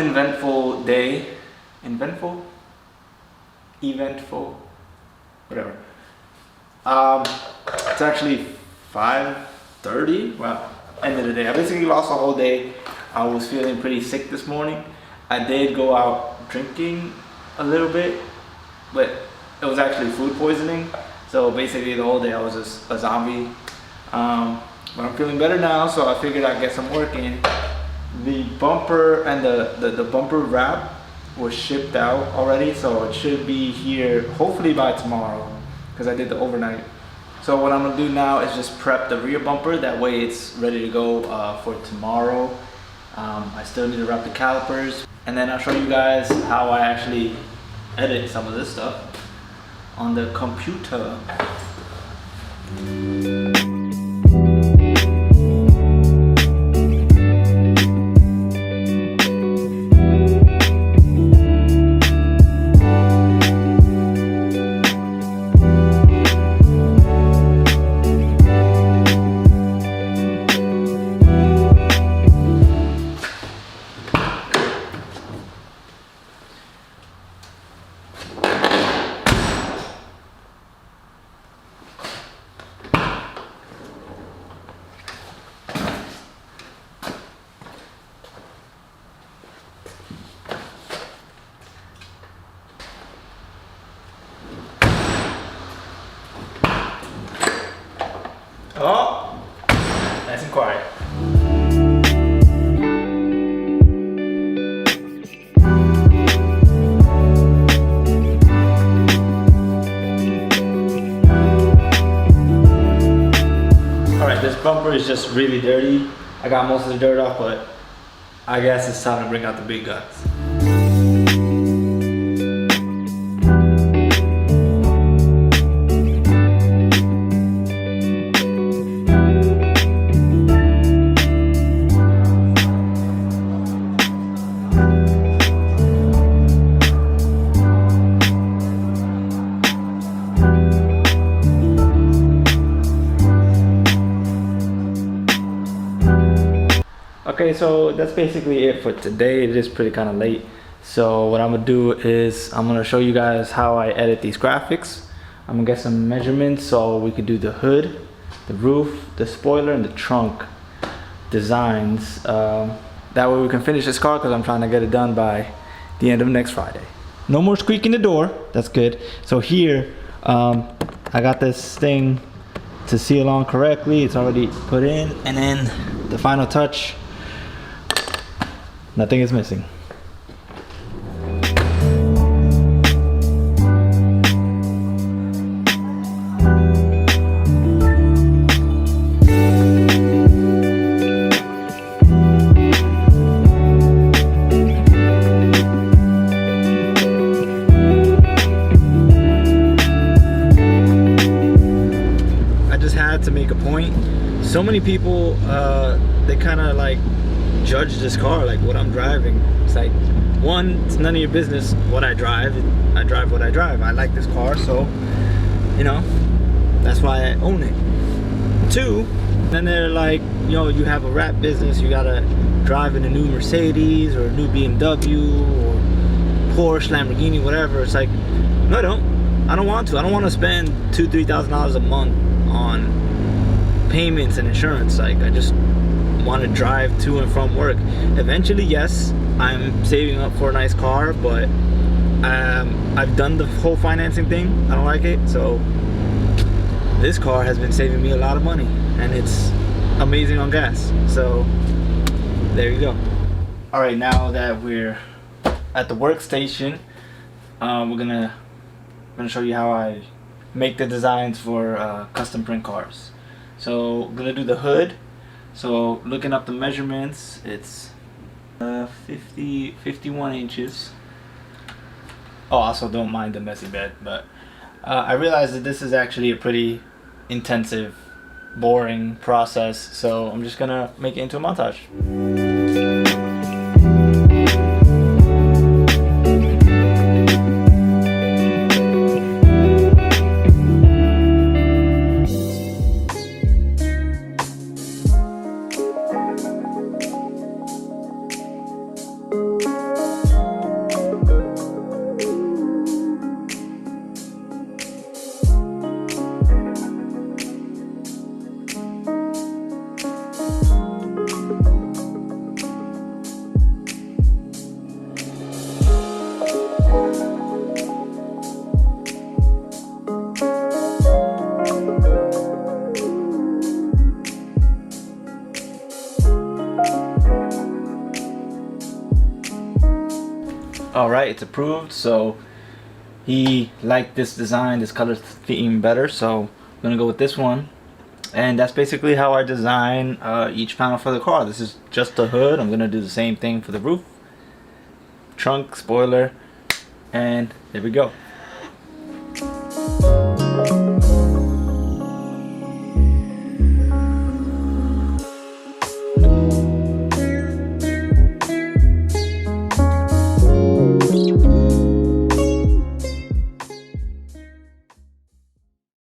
uneventful day. Eventful, whatever. It's actually 5:30. Well, end of the day. I basically lost the whole day. I was feeling pretty sick this morning. I did go out drinking a little bit, but it was actually food poisoning. So basically the whole day I was just a zombie. But I'm feeling better now, so I figured I'd get some work in. The bumper and the bumper wrap was shipped out already, so it should be here hopefully by tomorrow, because I did the overnight. So what I'm gonna do now is just prep the rear bumper, that way it's ready to go for tomorrow. I still need to wrap the calipers, and then I'll show you guys how I actually edit some of this stuff on the computer. Oh, nice and quiet. Alright, this bumper is just really dirty. I got most of the dirt off, but I guess it's time to bring out the big guns. Okay, so that's basically it for today. It is pretty kind of late. So what I'm gonna do is I'm gonna show you guys how I edit these graphics. I'm gonna get some measurements so we could do the hood, the roof, the spoiler, and the trunk designs. That way we can finish this car, because I'm trying to get it done by the end of next Friday. No more squeaking the door, that's good. So here, I got this thing to seal on correctly. It's already put in, and then the final touch, nothing is missing. I just had to make a point. So many people, they kind of like judge this car, like what I'm driving. It's like, one, it's none of your business what I drive. I drive what I drive. I like this car, so you know, that's why I own it. Two, then they're like, you know, you have a rap business, you gotta drive in a new Mercedes or a new BMW or Porsche, Lamborghini, whatever. It's like, no, I don't want to. I don't want to spend $2,000-3,000 a month on payments and insurance. Like, I just want to drive to and from work. Eventually, yes, I'm saving up for a nice car, but I've done the whole financing thing. I don't like it, so this car has been saving me a lot of money, and it's amazing on gas. So there you go. All right, now that we're at the workstation, we're gonna show you how I make the designs for custom print cars. So I'm gonna do the hood. So looking up the measurements, it's 51 inches. Oh, also don't mind the messy bed, but I realized that this is actually a pretty intensive, boring process, so I'm just gonna make it into a montage. Alright, it's approved. So he liked this design, this color theme better, so I'm gonna go with this one. And that's basically how I design each panel for the car. This is just the hood. I'm gonna do the same thing for the roof, trunk, spoiler, and there we go.